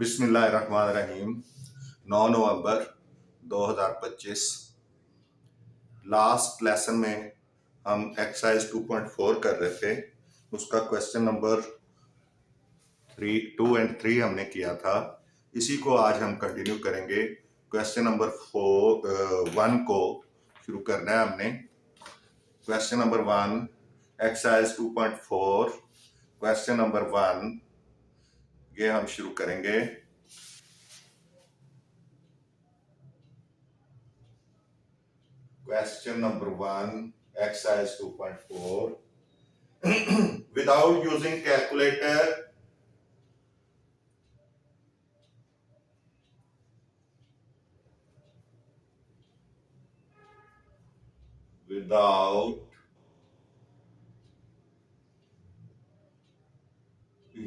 बिस्मिल्लाहिर्रहमानिर्रहीम। 9 नवंबर 2025। Last lesson में हम एक्सरसाइज 2.4 कर रहे थे। उसका क्वेश्चन नंबर 2 और 3 हमने किया था। इसी को आज हम कंटिन्यू करेंगे। क्वेश्चन नंबर 1 को शुरू करना है हमने। Question number 1, exercise 2.4, question number 1 ये हम शुरू करेंगे। Question number 1, exercise 2.4. Without using calculator, without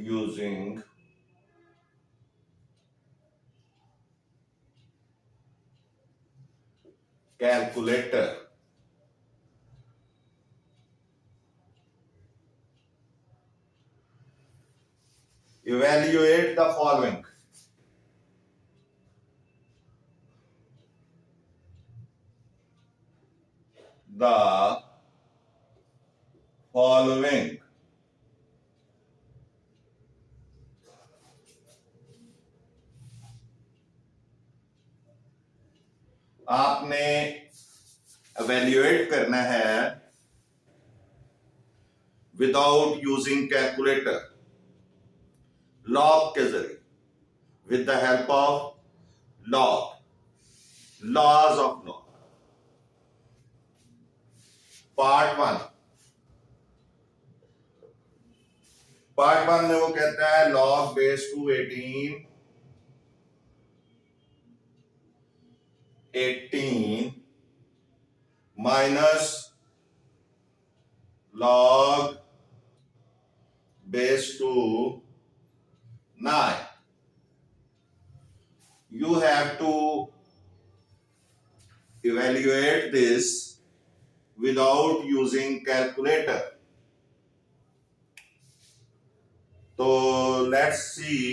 using calculator, evaluate the following. The following. आपने evaluate करना है without using calculator, log के जरिए, with the help of log, laws of log. Part 1 में वो कहता है log base 2 18 minus log base 2 9. You have to evaluate this without using calculator. तो let's see.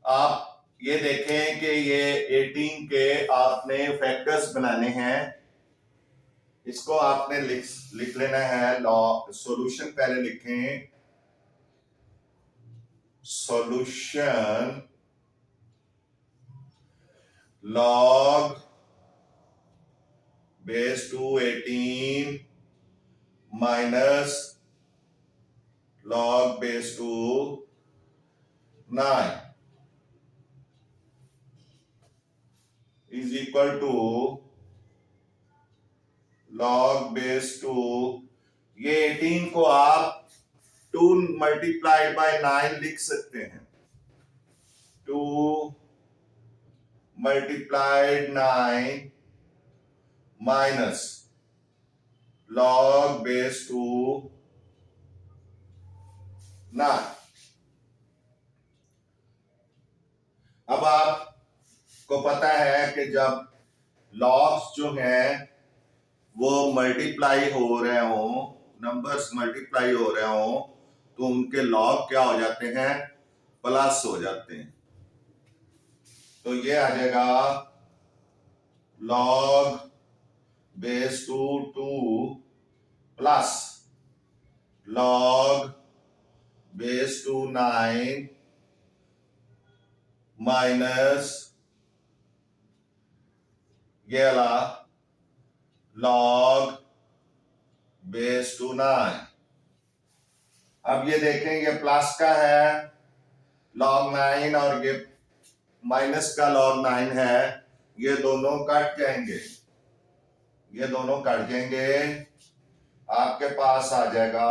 आप ये देखें कि ये 18 के आपने फैक्टर्स बनाने हैं। इसको आपने लिख लेना है। सॉल्यूशन पहले लिखें। Solution log base 2 18 minus log base 2 9 is equal to log base 2। ये 18 को आप 2 multiplied by 9 लिख सकते हैं। 2 multiplied 9 minus log base 2 9। अब आपको पता है कि जब लॉग्स जो हैं वो मल्टीप्लाई हो रहे हो, नंबर्स मल्टीप्लाई हो रहे हो, तो उनके लॉग क्या हो जाते हैं? प्लस हो जाते हैं। तो ये आ जाएगा log base 2 2 plus log base 2 9 minus ये वाला log base 2 9। अब ये देखें, ये प्लस का है log 9 और ये माइनस का log 9 है। ये दोनों कट जाएंगे, ये दोनों कट जाएंगे। आपके पास आ जाएगा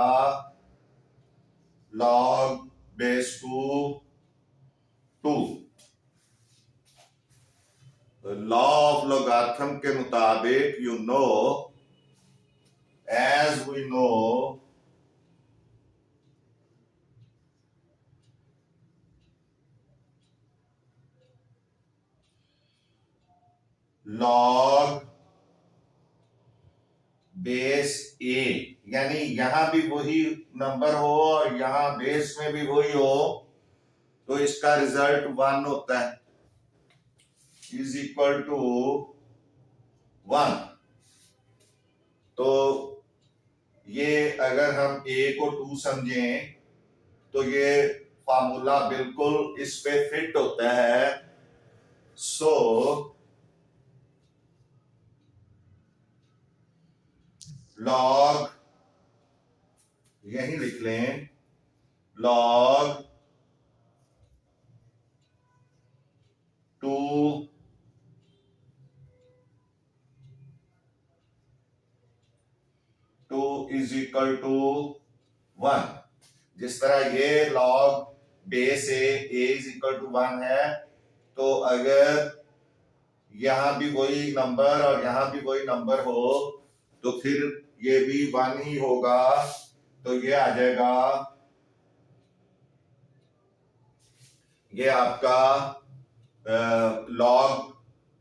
log base 2 2। Law of logarithm के मुताबिक you know, as we know, log base A, यानी यहां भी वही नंबर हो और यहां बेस में भी वही हो, इसका रिजल्ट 1 होता है, इज इक्वल टू 1। तो ये अगर हम a को 2 समझें तो ये फार्मूला बिल्कुल इस पे फिट होता है। सो लॉग, यही लिख लें, लॉग 2 इज इक्वल टू 1। जिस तरह ये log base A is equal to 1 है, तो अगर यहां भी वही नंबर और यहां भी वही नंबर हो तो फिर ये भी 1 ही होगा। तो ये आ जाएगा, ये आपका log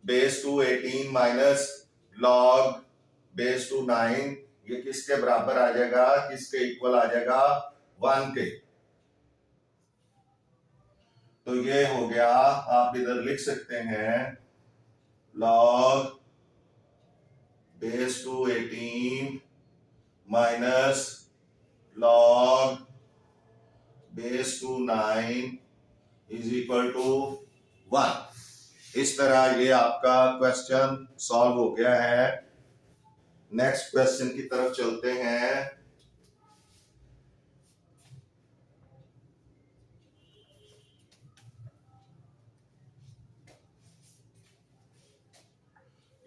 base two 18 minus log base two 9, ये किसके बराबर आ जाएगा, किसके इक्वल आ जाएगा, 1 के। तो ये हो गया, आप इधर लिख सकते हैं log base two 18 minus log base two 9 is equal to 1। इस तरह ये आपका क्वेश्चन सॉल्व हो गया है। नेक्स्ट क्वेश्चन की तरफ चलते हैं।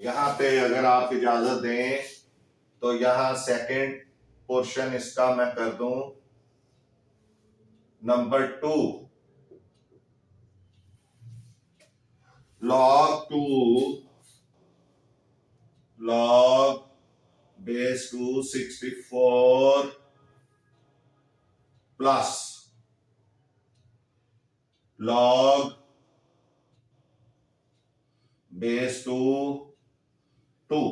यहां पे अगर आप इजाजत दें तो यहां सेकंड पोर्शन इसका मैं कर दूं, number 2, log 2 log base 2 64 plus log base 2 2।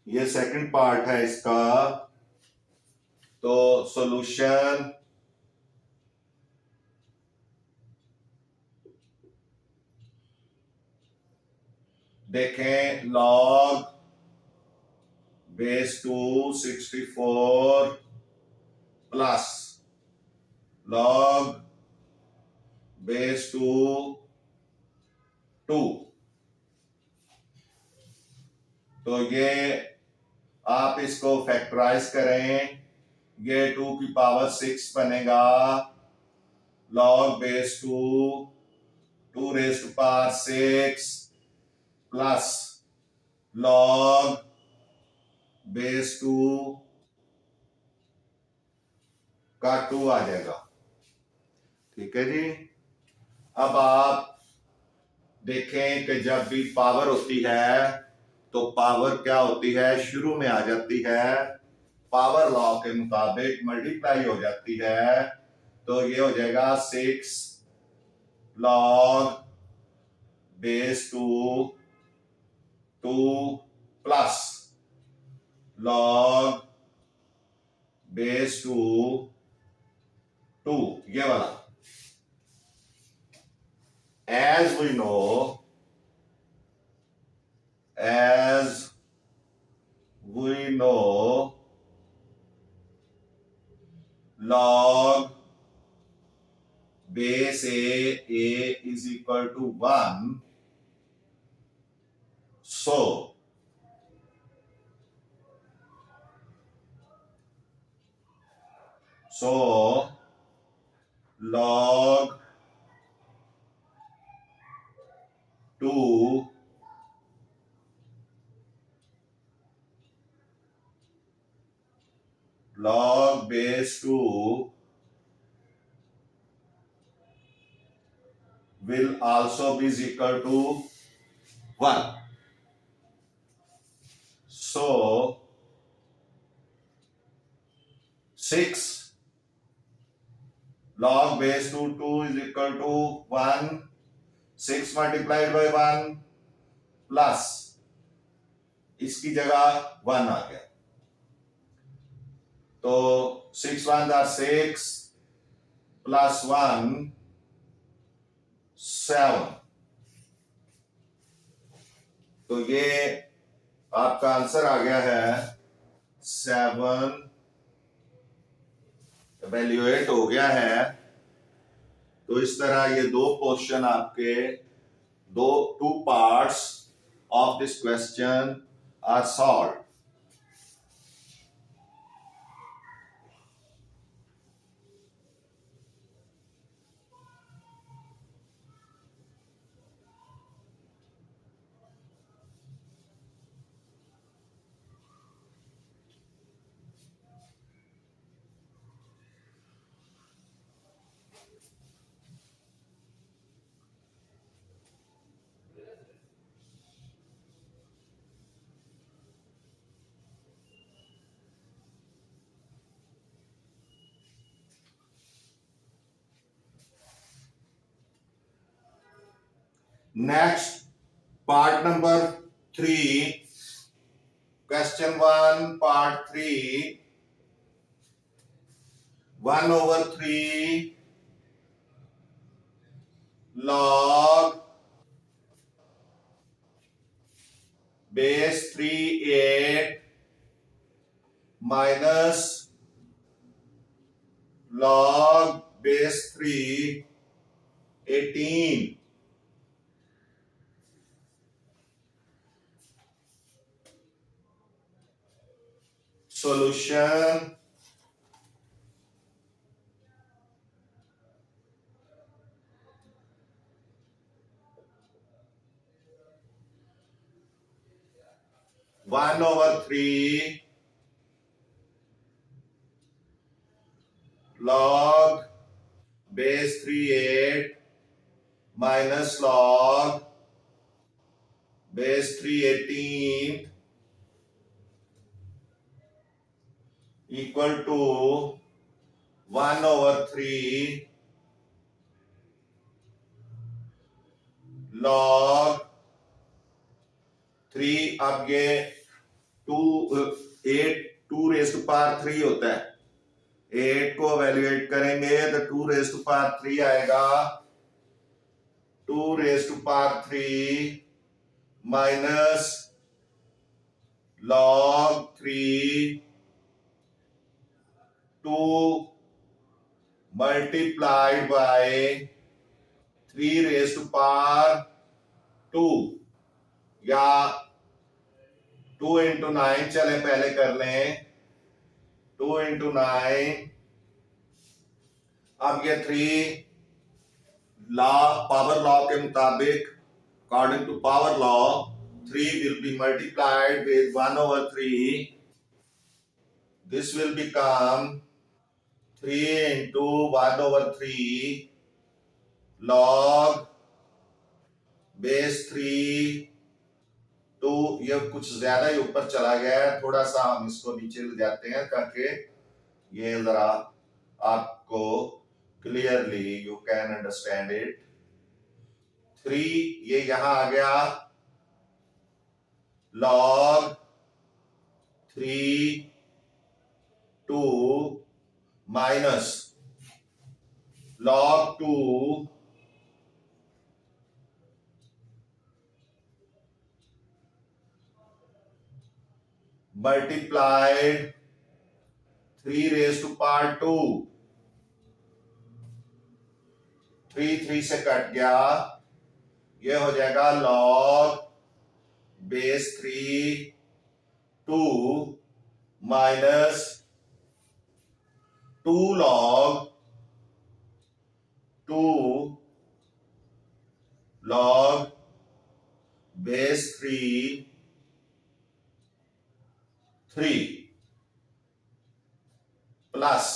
ये सेकंड पार्ट है इसका। तो सॉल्यूशन देखें, log base 2 64 plus log base 2 2। तो ये आप इसको फैक्टराइज करें, ये 2 की पावर 6 बनेगा, log base 2 2 raise to power 6 plus log base 2 का 2 आ जाएगा। ठीक है जी। अब आप देखें कि जब भी पावर होती है तो पावर क्या होती है, शुरू में आ जाती है, पावर लॉ के मुताबिक मल्टीप्लाई हो जाती है। तो ये हो जाएगा 6 log base 2 2 plus log base 2 2, ये वाला। as we know log base a is equal to 1, so log 2 log base 2 will also be equal to 1. So 6 log base 2 2 is equal to 1, 6 multiplied by 1 plus इसकी जगह 1 आ गया, तो 6 1 are 6 plus 1 7। तो ये आपका answer आ गया है 7। एवेल्युएट हो गया है। तो इस तरह ये दो क्वेश्चन आपके two parts of this question are solve. Next, part number 3, question 1, part 3, 1/3 log base 3/8 minus log base 3/18. Solution. One over 3 log base 3/8 minus log base 3/18 equal to 1/3 log 3। अब ये 2 होता है। 8 को एवेल्युएट करेंगे तो 2 आएगा। 2 माइनस log 3 2 multiplied by 3 2 या 2 into 9 चले पहले कर लें। 2 into 9। अब ये 3 पावर लॉ के मुताबिक according to power law 3 will be multiplied with 1/3. This will become 3 into 1/3 log base 3 2। ये कुछ ज्यादा ही ऊपर चला गया है, थोड़ा सा हम इसको नीचे ले जाते हैं ताकि ये जरा आपको clearly you can understand it. 3 ये यहां आ गया log 3 2 माइनस log 2 multiplied 3 2। 3 से कट गया, ये हो जाएगा log base 3 2 minus 2 log 2 log base 3 plus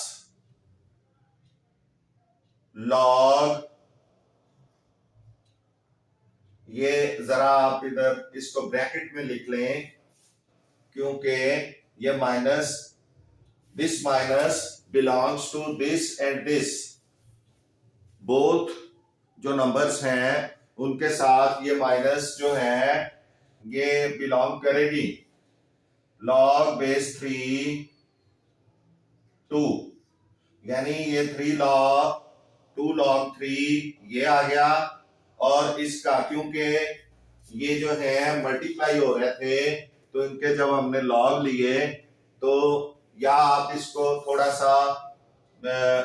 log, ये जरा आप इधर इसको ब्रैकेट में लिख लें क्योंकि ये minus this minus belongs to this and this. Both जो नंबर्स हैं उनके साथ ये माइनस जो है ये बिलोंग करेगी। log base 3 2 यानी ये 3 log 2 log 3 ये आ गया, और इसका क्योंकि ये जो है मल्टीप्लाई हो रहे थे तो इनके जब हमने लॉग लिए तो या आप इसको थोड़ा सा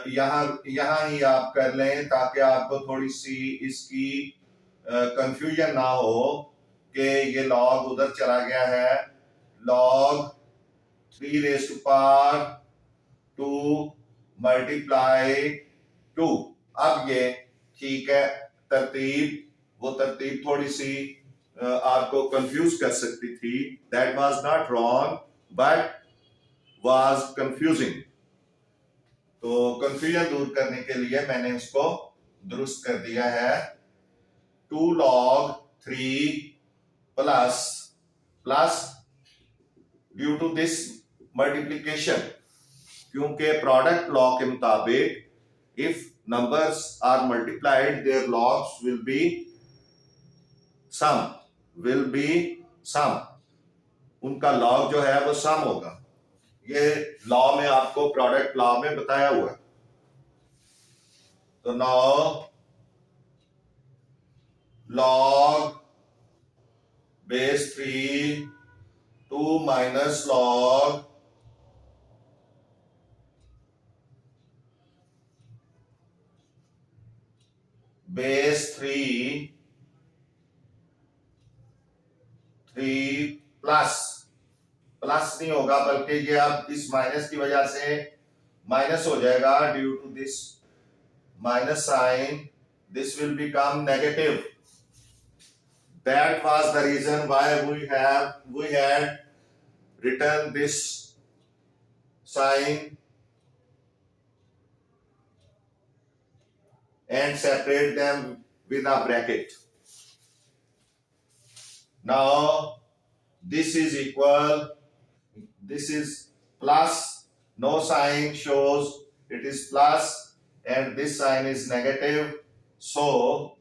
यहाँ यहाँ ही आप कर लें ताकि आपको थोड़ी सी इसकी कंफ्यूजन ना हो कि ये लॉग उधर चला गया है। Log 3 raise to power 2 multiply 2। अब ये ठीक है, वो तरतीब थोड़ी सी आपको कंफ्यूज कर सकती थी। That was not wrong but was confusing. तो कंफ्यूजन दूर करने के लिए मैंने इसको दुरुस्त कर दिया है। 2 log 3 plus plus due to this multiplication, क्योंकि प्रोडक्ट लॉ के मुताबिक if numbers are multiplied their logs will be sum, उनका लॉग जो है वो सम होगा। ये लॉ में आपको प्रोडक्ट लॉ में बताया हुआ है। तो now log base 3 2 minus log base 3 plus नहीं होगा बल्कि ये अब इस माइनस की वजह से माइनस हो जाएगा due to this minus sign, this will become negative. That was the reason why we had written this sign and separate them with a bracket. Now this is equal, this is plus, no sign shows it is plus and this sign is negative, so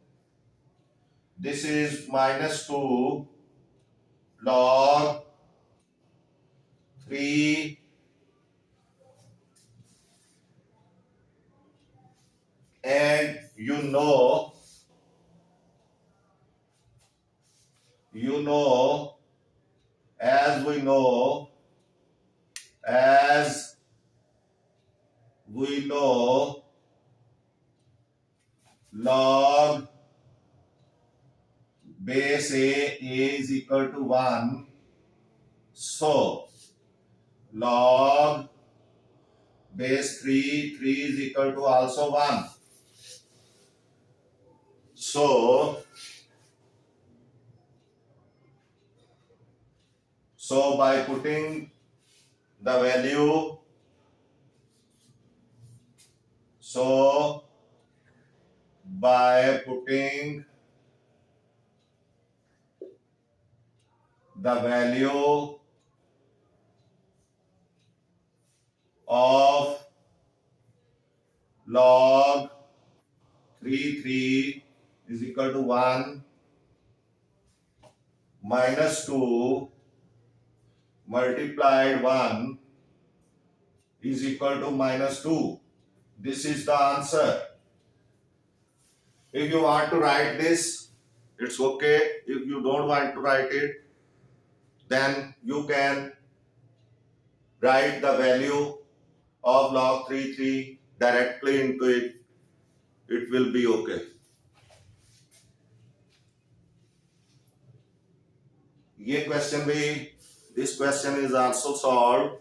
this is minus 2 log 3 and you know as we know log base a is equal to 1, so log base 3 is equal to also 1. So by putting the value, of log 3 is equal to 1 minus 2 multiplied 1 is equal to minus 2. This is the answer. If you want to write this, it's okay. If you don't want to write it, then you can write the value of log 3 directly into it. It will be okay. ये question भी, this question is also solved.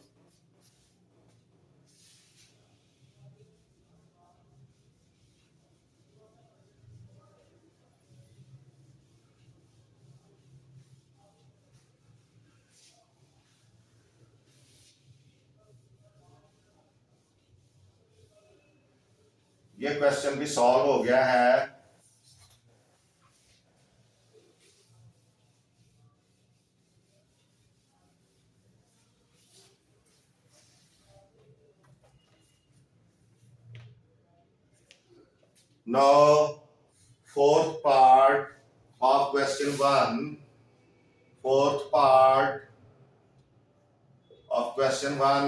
ये question भी solve हो गया है। Now fourth part of question 1,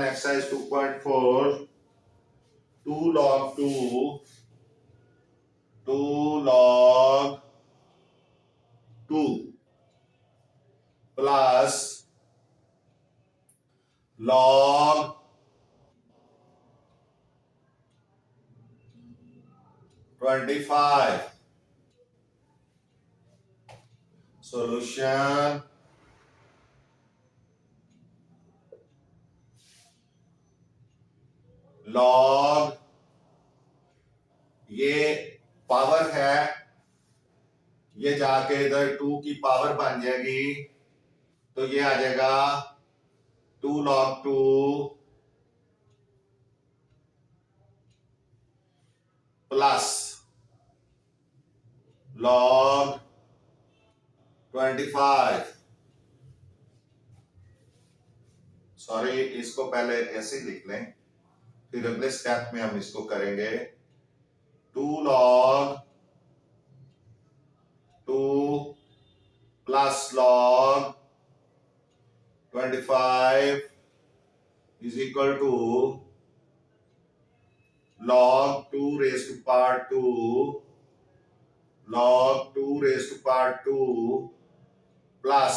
exercise 2.4, 2 log 2 2 log 2 plus log 25. Solution log, ये power है, ये जाके इधर 2 की पावर बन जाएगी, तो ये आ जाएगा 2 log 2 प्लस log 25। सॉरी, इसको पहले ऐसे ही लिख लें, फिर अगले स्टेप में हम इसको करेंगे। 2 log 2 plus log 25 is equal to log 2 raised to power 2 log 2 raised to power 2 plus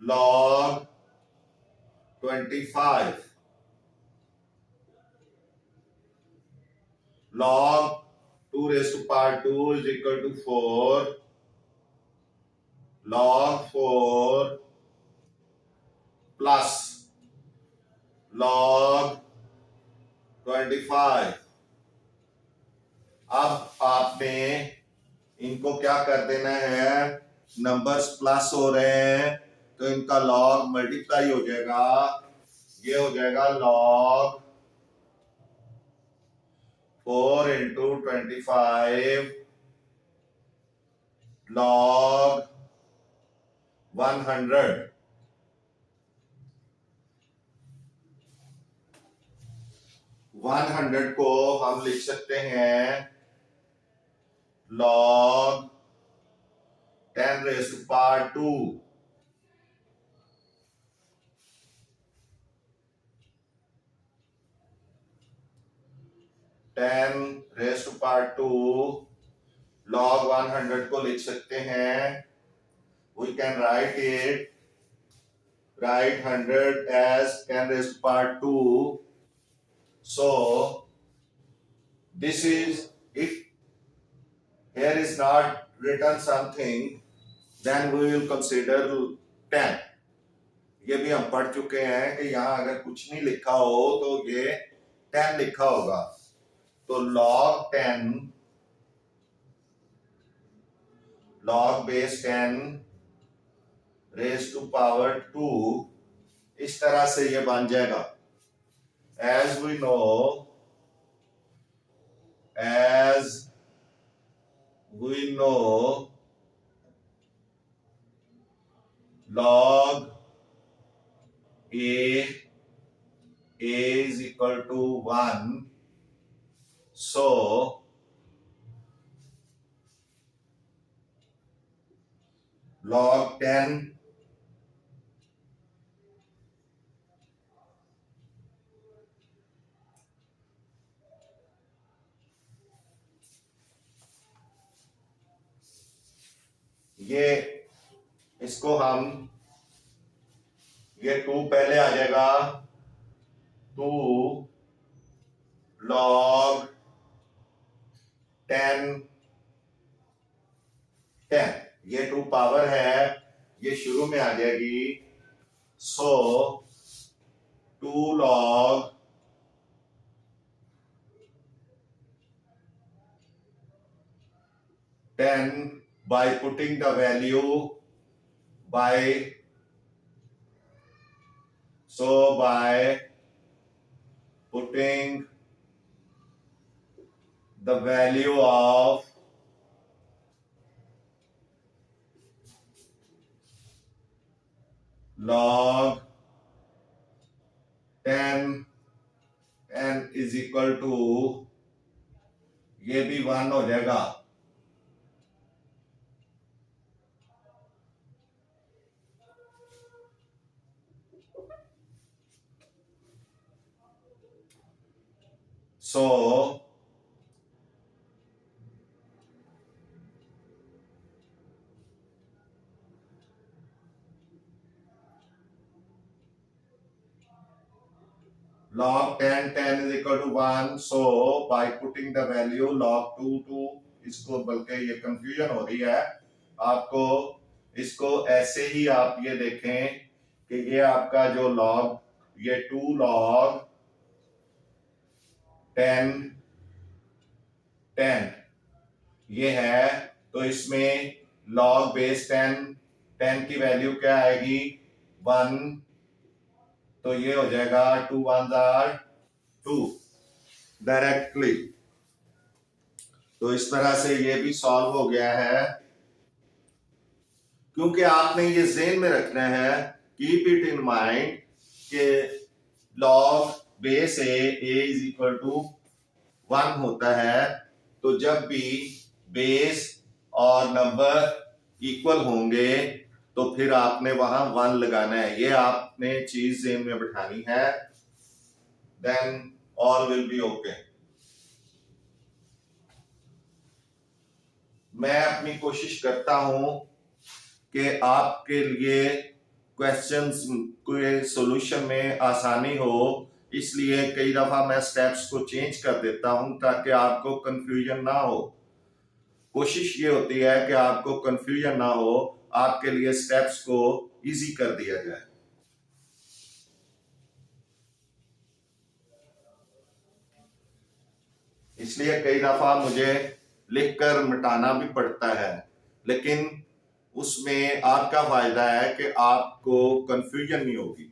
log 25 log 2 raised to power 2 is equal to 4 log 4 plus log 25। अब आपने इनको क्या कर देना है, नंबर्स प्लस हो रहे हैं तो इनका लॉग मल्टीप्लाई हो जाएगा, ये हो जाएगा लॉग 4 इंटू 25 लॉग 100। 100 को हम लिख सकते हैं log 10 raised to power 2 10 raised to power 2 log 100 को लिख सकते हैं, we can write 100 as 10 raised to power 2। So this is, if here is not written something, then we will consider 10। ये भी हम पढ़ चुके हैं कि यहाँ अगर कुछ नहीं लिखा हो तो ये 10 लिखा होगा, तो log 10 log base 10 raised to power 2 इस तरह से ये बन जाएगा। as we know log a is equal to 1, so log 10 ये इसको हम, ये 2 पहले आ जाएगा, 2 log 10 10, ये 2 पावर है, ये शुरू में आ जाएगी, सो 2 log 10 by putting the value by putting the value of log 10 n is equal to, ये भी 1 हो जाएगा, so log 10 is equal to 1, so by putting the value log 2 इसको, बल्कि ये कंफ्यूजन हो रही है आपको, इसको ऐसे ही आप ये देखें कि ये आपका जो log, ये 2 log 10 ये है, तो इसमें log बेस 10 की वैल्यू क्या आएगी 1, तो ये हो जाएगा 2 1s are 2 डायरेक्टली। तो इस तरह से ये भी सॉल्व हो गया है, क्योंकि आपने ये ज़हन में रखना है, कीप इट इन माइंड कि log base A is equal to 1 होता है, तो जब भी बेस और नंबर इक्वल होंगे तो फिर आपने वहां 1 लगाना है, ये आपने चीज ज़हन में बिठानी है, then all will be okay. मैं अपनी कोशिश करता हूं कि आपके लिए क्वेश्चंस के सॉल्यूशन में आसानी हो, इसलिए कई दफा मैं स्टेप्स को चेंज कर देता हूं ताकि आपको कंफ्यूजन ना हो। कोशिश ये होती है कि आपको कंफ्यूजन ना हो, आपके लिए स्टेप्स को इजी कर दिया जाए। इसलिए कई दफा मुझे लिखकर मिटाना भी पड़ता है, लेकिन उसमें आपका फायदा है कि आपको कंफ्यूजन नहीं होगी।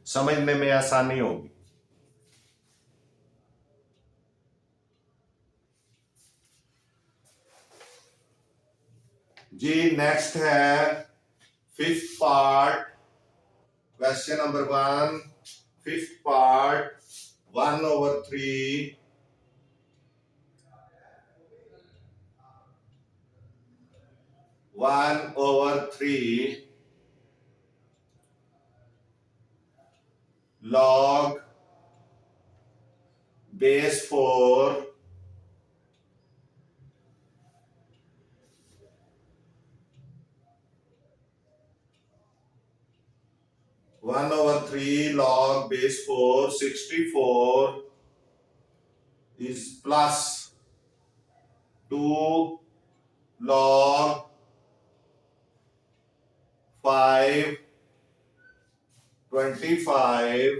समझने में आसानी होगी। जी नेक्स्ट है 5th part, question number 1, 5th part, 1/3 1/3 log base 4 1/3 log base 4 64 is plus 2 log 5 25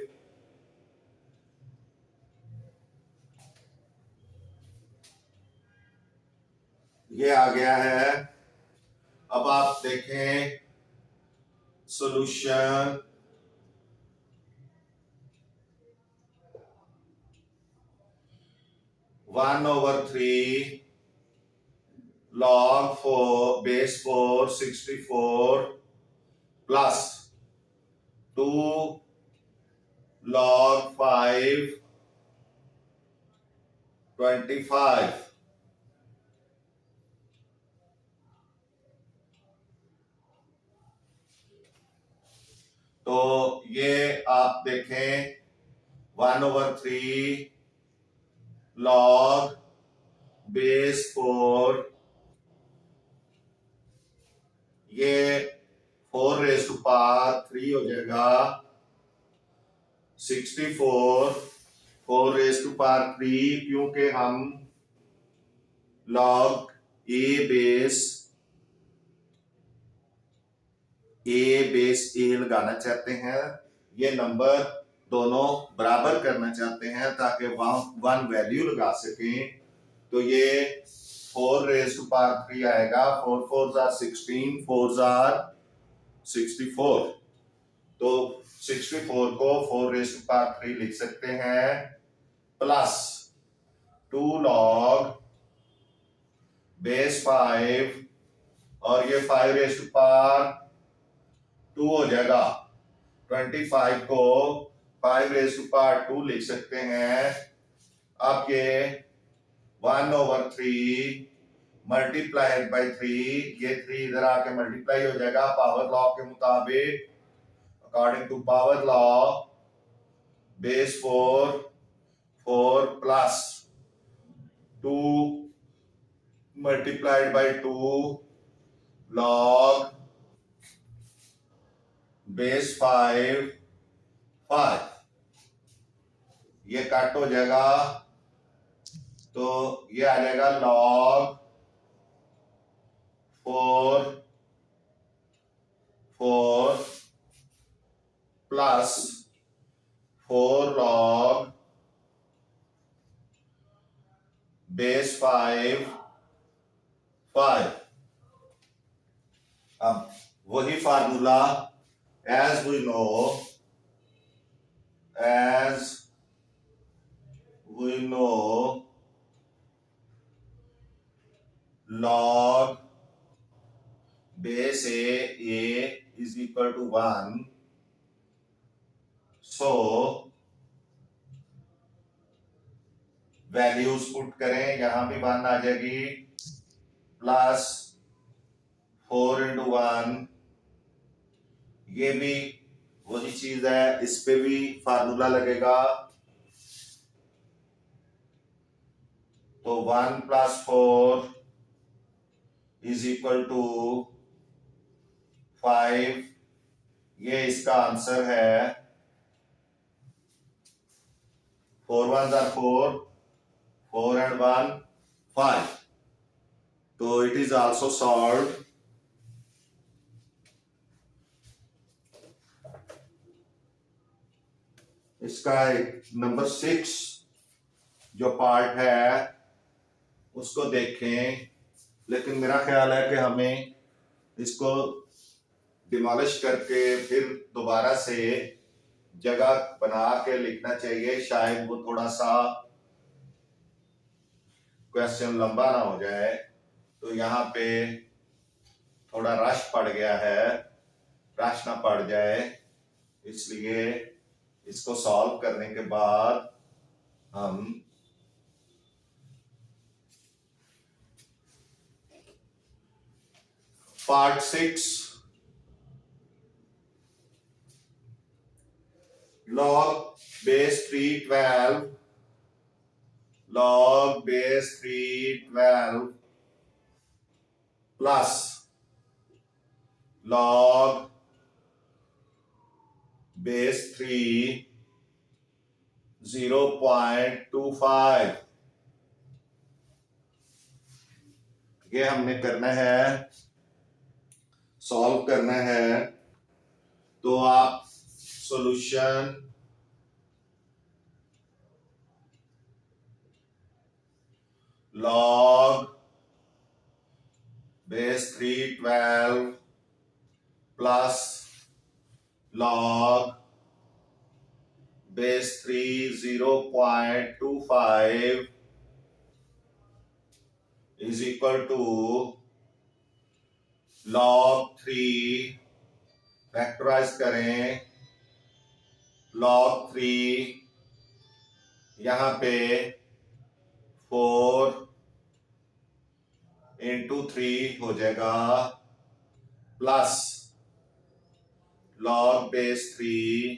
ये आ गया है। अब आप देखें solution, one over 3 log 4 base 4 64 plus 2 log 5 25। तो ये आप देखें 1/3 log base 4, ये 4 raised to power 3 हो जाएगा 64 4 raised to power 3, क्योंकि हम log a लगाना चाहते हैं, ये नंबर दोनों बराबर करना चाहते हैं ताकि 1 वैल्यू लगा सकें। तो ये 4 raised to power 3 आएगा, 4 4s are 16, 4s are 64, तो 64 को 4 raised to power 3 लिख सकते हैं, प्लस 2 log base 5 और ये 5 raised to power 2 हो जाएगा, 25 को 5 raised to power 2 लिख सकते हैं। अब ये 1/3 मल्टीप्लाइड बाई 3, ये 3 इधर आके मल्टीप्लाई हो जाएगा पावर लॉ के मुताबिक, according to power law base 4 plus 2 multiplied by 2 log base 5 5, ये कट हो जाएगा तो ये आ जाएगा log 4 4 प्लस 4 log बेस 5 5। अब वही formula as we know log base a is equal to 1, so values put करें, यहां भी 1 आ जाएगी, प्लस 4 इंटू 1, ये भी वही चीज है, इस पे भी फार्मूला लगेगा, तो 1 प्लस 4 इज इक्वल टू 5, ये इसका आंसर है। 4 1s are 4, 4 and 1 5, तो it is also solved। इसका नंबर 6 जो पार्ट है उसको देखें, लेकिन मेरा ख्याल है कि हमें इसको डिमोलिश करके फिर दोबारा से जगह बना के लिखना चाहिए, शायद वो थोड़ा सा क्वेश्चन लंबा ना हो जाए। तो यहाँ पे थोड़ा रश पड़ गया है, रश ना पड़ जाए, इसलिए इसको सॉल्व करने के बाद हम part 6 log base 312 plus log base 3 0.25, ये हमने करना है, सॉल्व करना है। तो आप solution log base 312 plus log base 3 0.25 is equal to log 3, factorise करें, log 3 यहां पे 4 इंटू 3 हो जाएगा, plus log base 3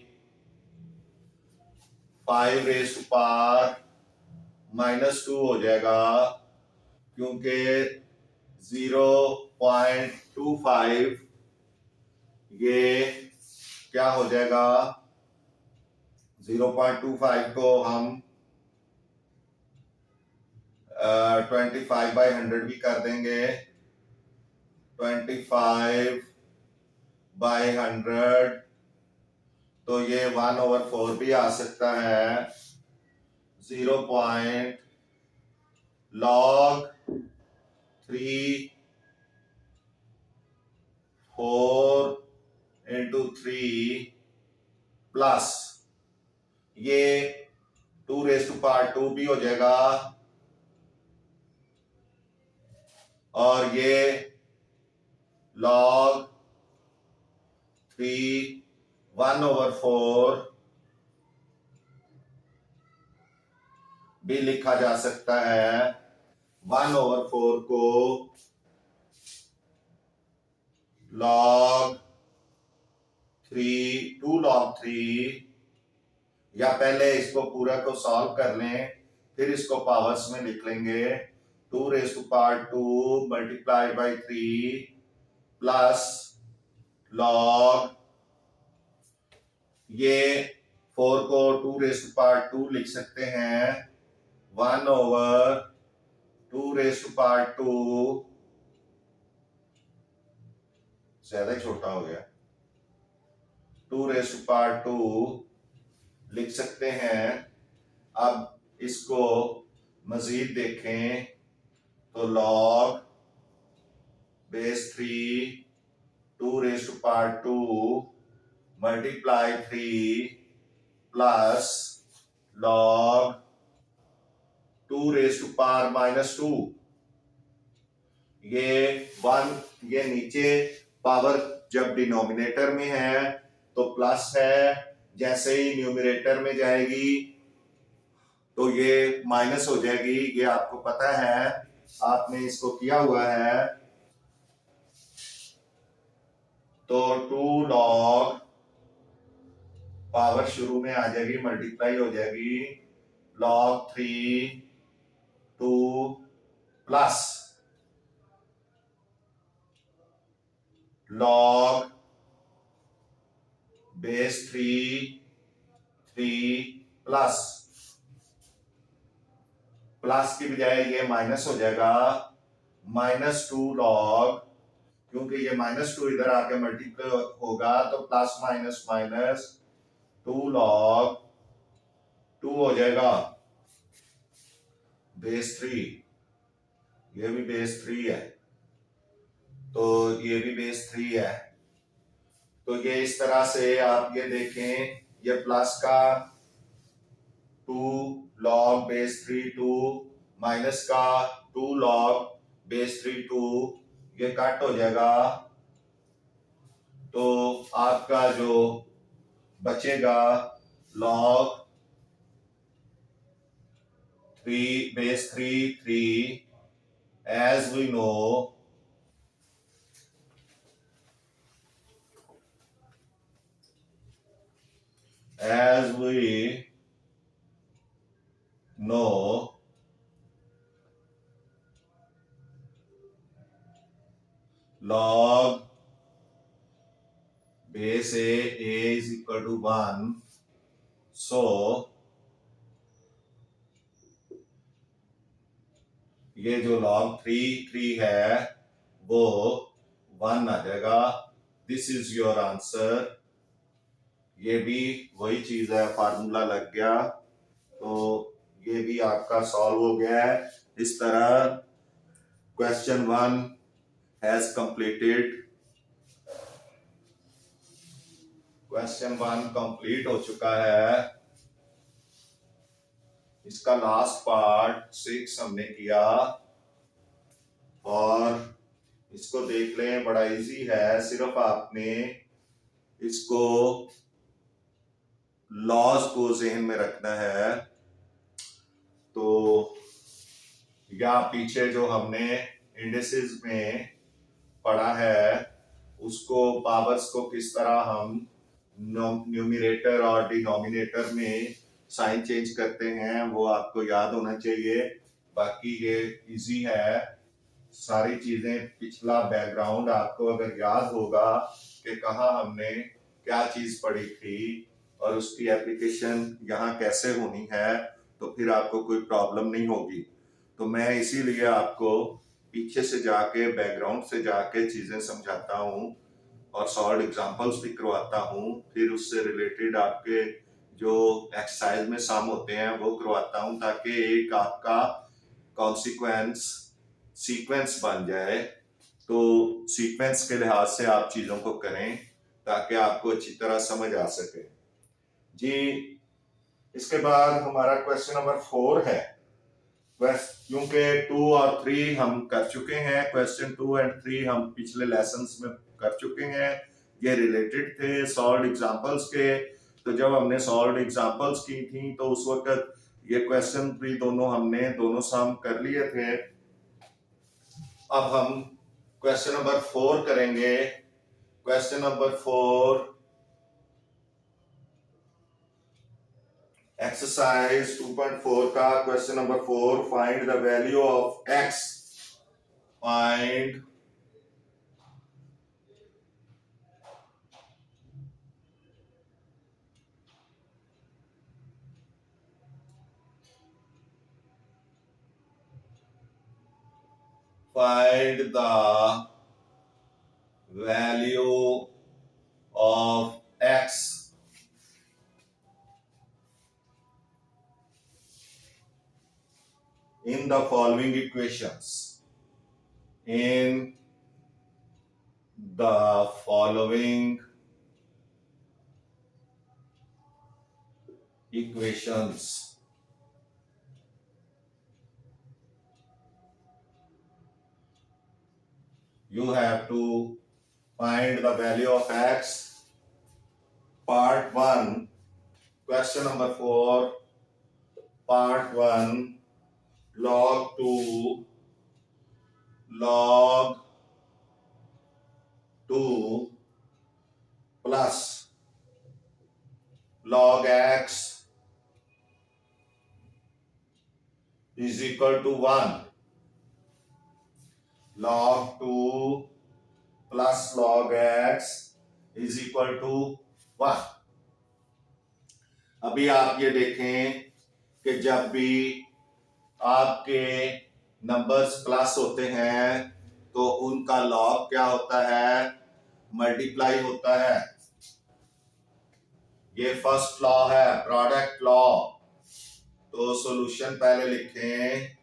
5 raise to power -2 हो जाएगा, क्योंकि 0.25 ये क्या हो जाएगा, 0.25 को हम 25/100 भी कर देंगे, 25/100, तो ये 1/4 भी आ सकता है। 0. log 3 4 इंटू 3 प्लस ये 2 रेज़ टू पावर 2 भी हो जाएगा, और ये log 3 1/4 भी लिखा जा सकता है। 1/4 को log 3 2 log 3, या पहले इसको पूरा को सॉल्व कर लें, फिर इसको पावर्स में लिख लेंगे, 2 raise to power 2 multiply by 3 plus log ये 4 को 2 लिख सकते हैं 1/2 ज्यादा ही छोटा हो गया 2 लिख सकते हैं। अब इसको मजीद देखें तो log base 3 2 multiply 3 plus log 2 ये 1 ये नीचे पावर जब डिनोमिनेटर में है तो प्लस है, जैसे ही न्यूमरेटर में जाएगी तो ये माइनस हो जाएगी। ये आपको पता है, आपने इसको किया हुआ है। तो 2 log पावर शुरू में आ जाएगी, मल्टीप्लाई हो जाएगी log 3 2 plus log base 3 plus की बजाय ये माइनस हो जाएगा -2 log, क्योंकि ये -2 इधर आके मल्टीप्लाई होगा तो प्लस माइनस 2 log 2 हो जाएगा बेस 3। ये भी बेस 3 है, तो ये भी बेस 3 है। तो ये इस तरह से आप ये देखें, ये प्लस का 2 log बेस 3 2 माइनस का 2 log बेस 3 2, ये कट हो जाएगा। तो आपका जो बचेगा log 3 base 3 as we know log base a is equal to 1, so ये जो log 3 है वो 1 आ जाएगा। This is your answer. ये भी वही चीज है, फार्मूला लग गया, तो ये भी आपका सॉल्व हो गया है। इस तरह question 1 has completed. Question 1 complete हो चुका है। इसका लास्ट पार्ट 6 हमने किया, और इसको देख लें, बड़ा इजी है। सिर्फ आपने इसको लॉज को जहन में रखना है। तो या पीछे जो हमने इंडिसेस में पढ़ा है, उसको पावर्स को किस तरह हम न्यूमरेटर और डिनोमिनेटर में साइन चेंज करते हैं, वो आपको याद होना चाहिए। बाकी ये इजी है, सारी चीजें, पिछला बैकग्राउंड आपको अगर याद होगा कि कहाँ हमने क्या चीज पढ़ी थी और उसकी एप्लीकेशन यहाँ कैसे होनी है, तो फिर आपको कोई प्रॉब्लम नहीं होगी। तो मैं इसीलिए आपको पीछे से जाके, बैकग्राउंड से जाके चीजें समझाता हूँ और सॉल्व एग्जांपल्स भी करवाता हूँ। फिर उससे रिलेटेड आपके जो एक्सरसाइज में सम होते हैं वो करवाता हूँ, ताकि एक आपका सीक्वेंस बन जाए। तो सीक्वेंस के लिहाज से आप चीजों को करें ताकि आपको अच्छी तरह समझ आ सके जी। इसके बाद हमारा क्वेश्चन नंबर 4 है। क्योंकि 2 और 3 हम कर चुके हैं, क्वेश्चन 2 और 3 हम पिछले लेसन्स में कर चुके हैं। ये रिलेटेड थे सॉल्व एग्जांपल्स के। तो जब हमने सॉल्व एग्जांपल्स की थी तो उस वक्त ये क्वेश्चन भी दोनों सम कर लिए थे। अब हम क्वेश्चन नंबर 4 करेंगे। क्वेश्चन नंबर 4, एक्सरसाइज 2.4 का question number 4, find the value of x। Find find the value of x in the following equations. In the following equations. You have to find the value of x. Part 1, question number 4, part 1, log 2, log 2 plus log x is equal to 1. Log 2 plus log x is equal to 1. अभी आप ये देखें कि जब भी आपके numbers plus होते हैं तो उनका लॉग क्या होता है, मल्टीप्लाई होता है। ये फर्स्ट लॉ है, प्रोडक्ट लॉ। तो सॉल्यूशन पहले लिखें,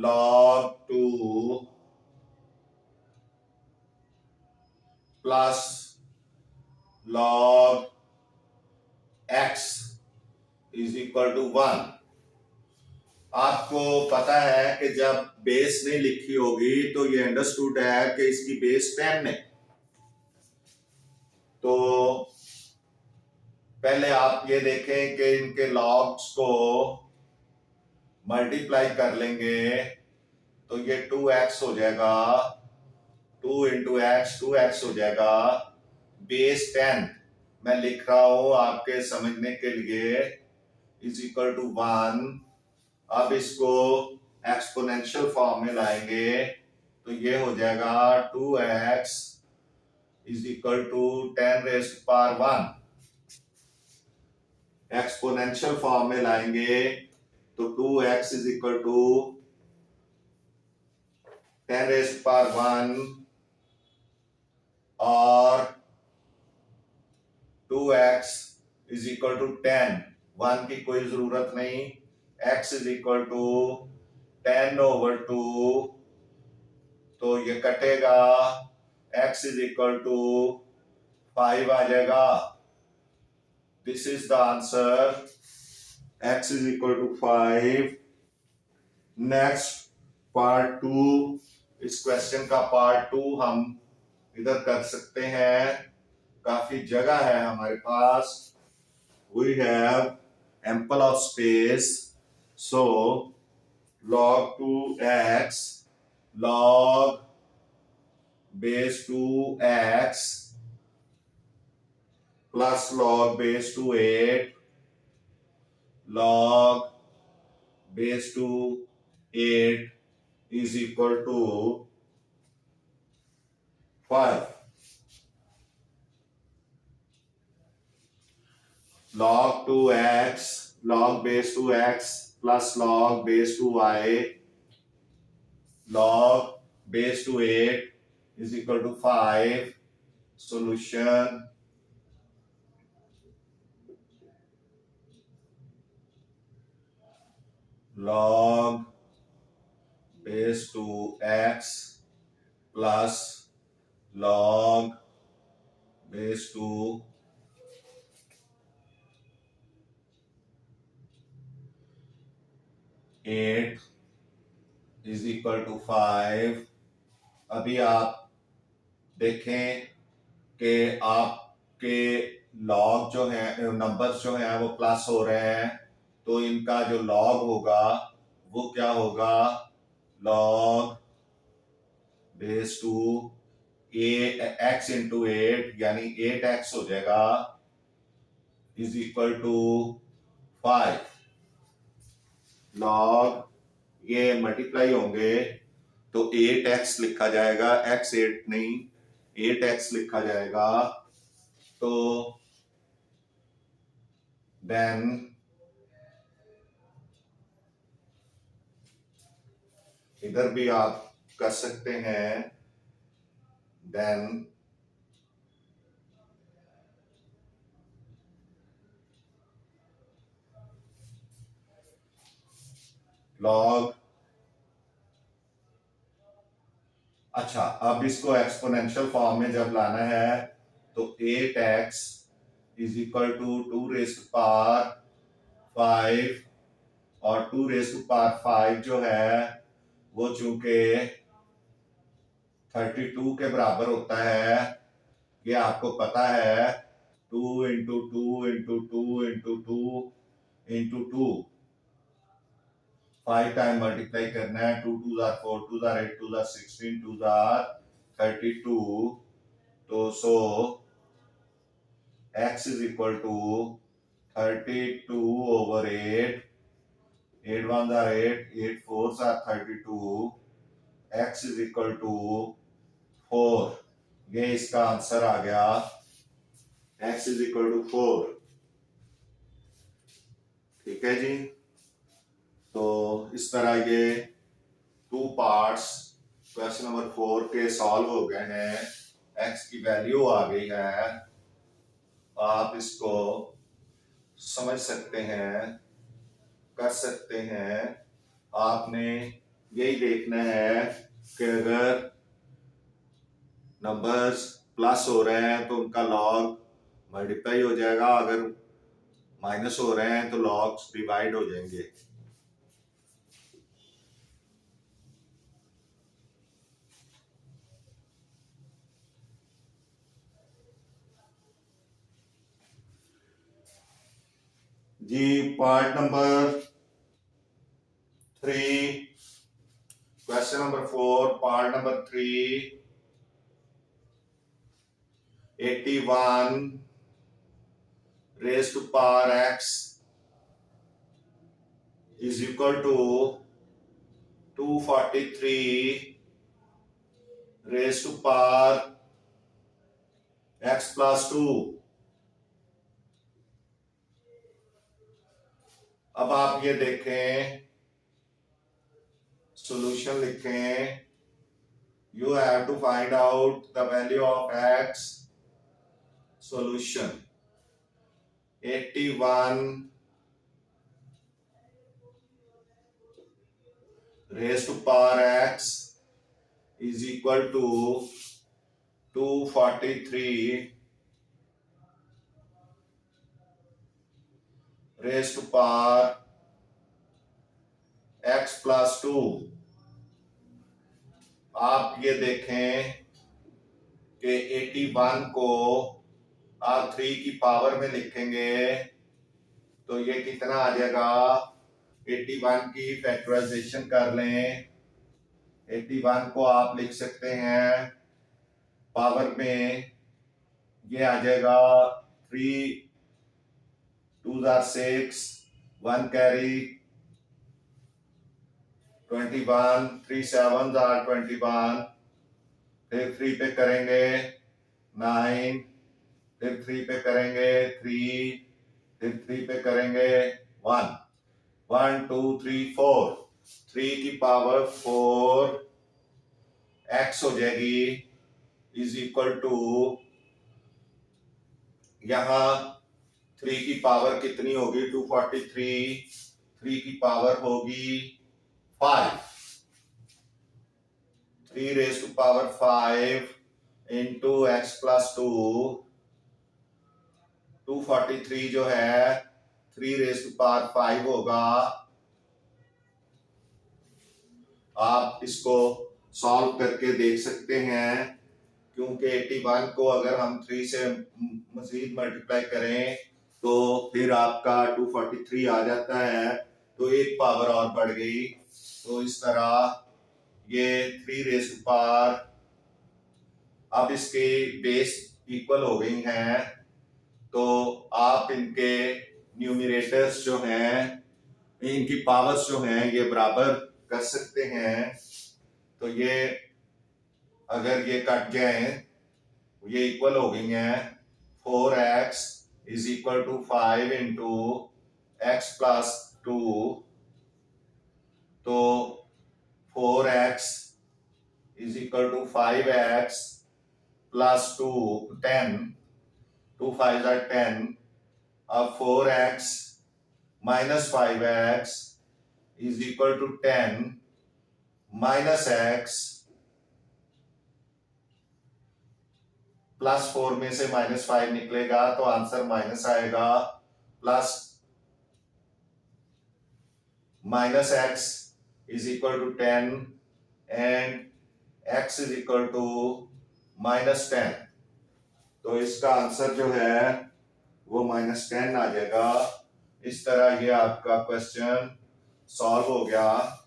log 2 plus log x is equal to 1। आपको पता है कि जब बेस नहीं लिखी होगी तो ये अंडरस्टूड है कि इसकी बेस 10 है। तो पहले आप ये देखें कि इनके लॉग्स को मल्टीप्लाई कर लेंगे तो ये 2x हो जाएगा, 2 इंटू एक्स 2x हो जाएगा। बेस 10 मैं लिख रहा हूं आपके समझने के लिए, इज इक्वल टू 1। अब इसको एक्सपोनेंशियल फॉर्म में लाएंगे तो ये हो जाएगा 2x is equal to 10 raised to power 1। Exponential form में लाएंगे तो 2x is equal to 10 raised to power 1 और 2x इज इक्वल टू 10। 1 की कोई जरूरत नहीं। x is equal to 10 over 2, तो ये कटेगा, x इज इक्वल टू 5 आ जाएगा। This is the answer, x is equal to 5। Next part 2, इस क्वेश्चन का पार्ट 2 हम इधर कर सकते हैं, काफी जगह है हमारे पास। We have ample of space. So log 2x log base 2x plus log base 8 log base 8 is equal to 5. Log 2x log base 2x plus log base 2y log base 8 is equal to 5. Solution, log base 2x plus log base 8 is equal to 5। अभी आप देखें कि आपके log जो है, numbers जो हैं वो प्लस हो रहे हैं, तो इनका जो लॉग होगा वो क्या होगा, लॉग बेस 2 x इंटू 8 यानी 8x हो जाएगा इज इक्वल टू 5। लॉग ये मल्टीप्लाई होंगे तो 8x लिखा जाएगा, x 8 नहीं 8x लिखा जाएगा। तो देन इधर भी आप कर सकते हैं। देन लॉग, अच्छा अब इसको एक्सपोनेंशियल फॉर्म में जब लाना है तो 8x is equal to 2 raise to power 5, और 2 रेज़ टू पावर 5 जो है वो चूंकि 32 के बराबर होता है, ये आपको पता है। 2 into 2 into 2 into 2 into 2 5 time multiply करना है। 2 2 जार 4, 2 जार 8, 2 जार 16, 2 जार 32। तो सो x is equal to 32 over 8, 8 1s are 8, 8 4s are 32, x is equal to 4। ये इसका आंसर आ गया, x is equal to 4। ठीक है जी। तो इस तरह ये 2 पार्ट्स क्वेश्चन नंबर 4 के सॉल्व हो गए हैं। x की वैल्यू आ गई है, आप इसको समझ सकते हैं, कर सकते हैं। आपने यही देखना है कि अगर नंबर्स प्लस हो रहे हैं तो उनका लॉग मल्टीप्लाई हो जाएगा, अगर माइनस हो रहे हैं तो लॉग्स डिवाइड हो जाएंगे। जी part number 3, question number 4, part number 3, 81 raised to power x is equal to 243 raised to power x plus 2। अब आप ये देखें, सॉल्यूशन लिखें। You have to find out the value of x। solution 81 raised to power x is equal to 243 raised to power x plus 2। आप ये देखें कि 81 को आप 3 की पावर में लिखेंगे तो ये कितना आ जाएगा। 81 की फैक्टराइजेशन कर लें। 81 को आप लिख सकते हैं पावर में, ये आ जाएगा 3 2 जार 6, 1 कैरी 21, 3 7 जार 21, फिर 3 पे करेंगे 9, फिर 3 पे करेंगे 3, फिर 3 पे करेंगे 1, 1 2 3 4, 3 की पावर 4 x हो जाएगी इज इक्वल टू, यहां 3 की पावर कितनी होगी 243, 3 की पावर होगी 5, 3 raise to power 5 into x plus 2, 243 जो है 3 रेज टू पावर 5 होगा। आप इसको सॉल्व करके देख सकते हैं, क्योंकि 81 को अगर हम 3 से मजीद मल्टीप्लाई करें तो फिर आपका 243 आ जाता है, तो एक पावर और बढ़ गई। तो इस तरह ये 3 रेज़ टू पावर, अब इसके बेस इक्वल हो गई हैं, तो आप इनके न्यूमरेटर्स जो हैं, इनकी पावर्स जो हैं ये बराबर कर सकते हैं। तो ये अगर ये कट जाए, ये इक्वल हो गई हैं। 4x is equal to 5 into x plus 2, तो 4x is equal to 5x plus 2 10, 2 5s are 10. अब 4x minus 5x is equal to 10 minus x plus 4 में से माइनस 5 निकलेगा तो आंसर माइनस आएगा, plus minus x is equal to 10 and x is equal टू minus 10। तो इसका answer जो है वो माइनस 10 आ जाएगा। इस तरह ये आपका क्वेश्चन सॉल्व हो गया।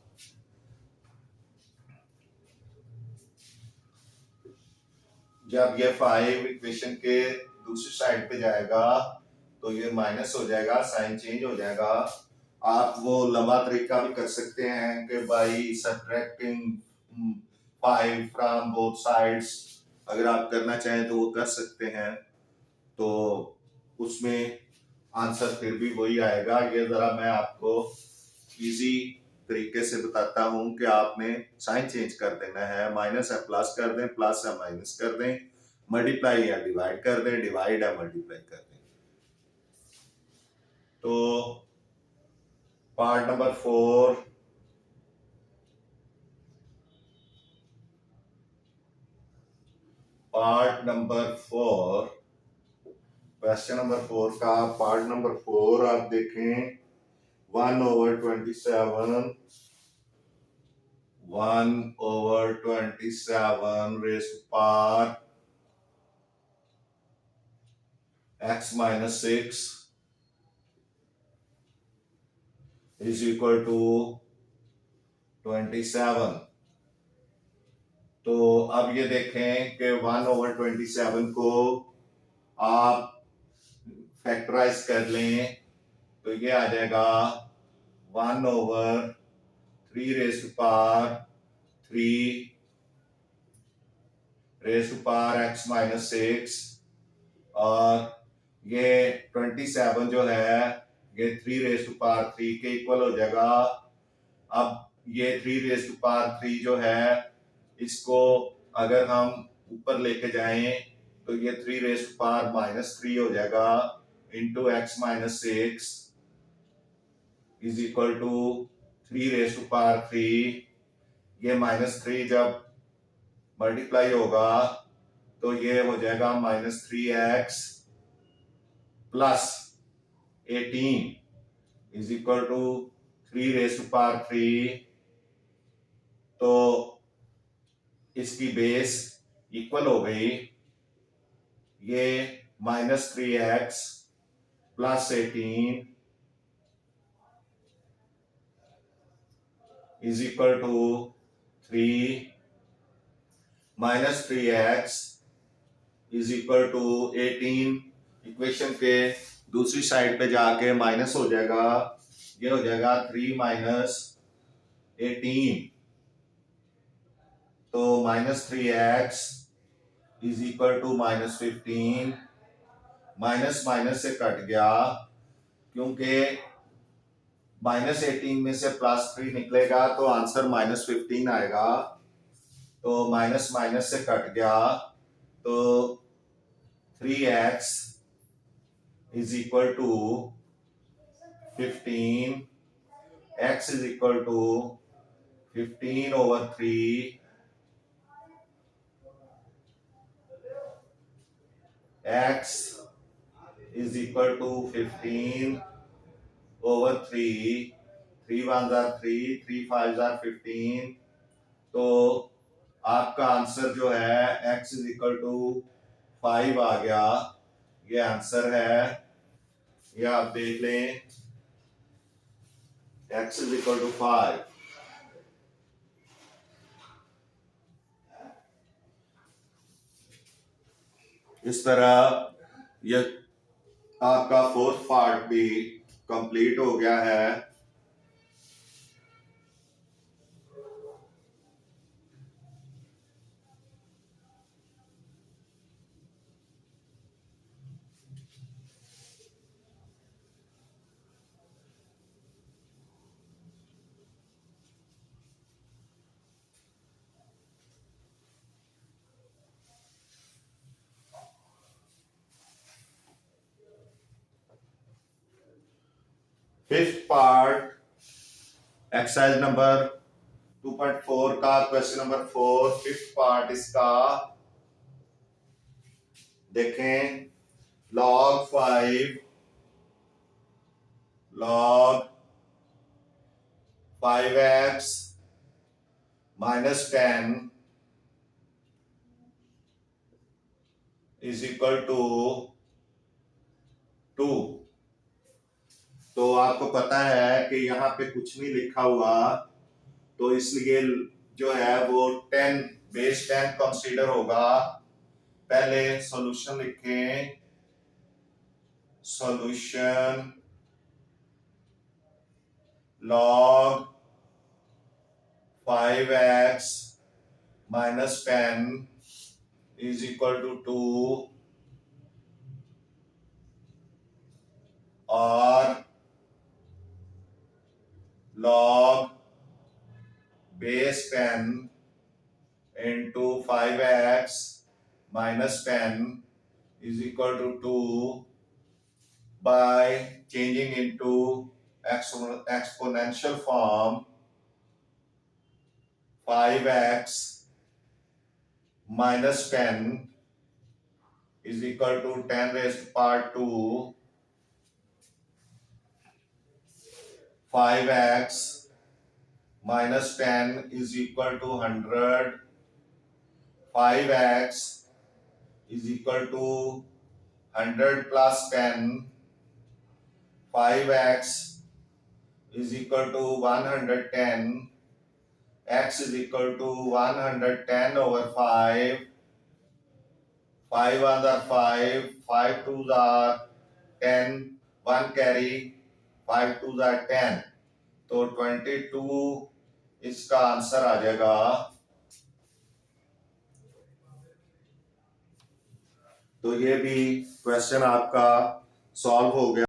जब ये 5 इक्वेशन के दूसरी साइड पे जाएगा तो ये माइनस हो जाएगा, साइन चेंज हो जाएगा। आप वो लंबा तरीका भी कर सकते हैं कि by subtracting 5 from both sides, अगर आप करना चाहें तो वो कर सकते हैं, तो उसमें आंसर फिर भी वही आएगा। ये जरा मैं आपको इजी तरीके से बताता हूं कि आपने साइन चेंज कर देना है, माइनस है प्लस कर दें, प्लस है माइनस कर दें, मल्टीप्लाई या डिवाइड कर दें, डिवाइड है मल्टीप्लाई कर दें। तो पार्ट नंबर 4 क्वेश्चन नंबर 4 का पार्ट नंबर 4 आप देखें। 1/27 raise to power x minus 6 is equal to 27। तो अब ये देखें कि 1/27 को आप फैक्टराइज कर लें तो ये आ जाएगा 1/3 raise to power 3 raise to power x minus 6, और ये 27 जो है ये 3 रेज़ टू पावर 3 के इक्वल हो जाएगा। अब ये 3 रेज़ टू पावर 3 जो है इसको अगर हम ऊपर लेके जाएं तो ये 3 रेज़ टू पावर -3 हो जाएगा into x minus 6 is equal to 3 raise to power 3। ये -3 जब मल्टीप्लाई होगा तो ये हो जाएगा -3x plus 18 is equal to 3 raise to power 3। तो इसकी बेस इक्वल हो गई, ये -3x plus 18 is equal to 3 -3x is equal to 18। Equation के दूसरी साइड पे जाके माइनस हो जाएगा, ये हो जाएगा 3 माइनस 18। तो -3x is equal to -15। Minus minus से कट गया क्योंकि -18 में से +3 निकलेगा तो आंसर -15 आएगा। तो माइनस माइनस से कट गया तो 3x is equal to 15, x is equal to 15/3, x is equal to 15/3, 3 1s are 3, 3 5s are 15। तो आपका आंसर जो है x इज इक्वल टू 5 आ गया, ये आंसर है। ये आप देख लें, x इज इक्वल टू 5। इस तरह ये आपका 4th पार्ट भी कंप्लीट हो गया है। फिफ्थ पार्ट एक्सरसाइज नंबर 2.4 का क्वेश्चन नंबर 4 फिफ्थ पार्ट इसका देखें। log 5x minus 10 is equal to 2। तो आपको पता है कि यहाँ पे कुछ नहीं लिखा हुआ, तो इसलिए जो है वो 10 बेस 10 कंसीडर होगा। पहले सॉल्यूशन लिखें, solution log 5x minus 10 is equal to 2 और log base 10 into 5x minus 10 is equal to 2 by changing into exponential form 5x minus 10 is equal to 10 raised to power 2 5x minus 10 is equal to 100 5x is equal to 100 plus 10 5x is equal to 110 x is equal to 110 over 5 5 1s are 5 5 2s are 10 1 carry 5 2s are 10 तो 22 इसका answer आ जाएगा। तो ये भी question आपका solve हो गया।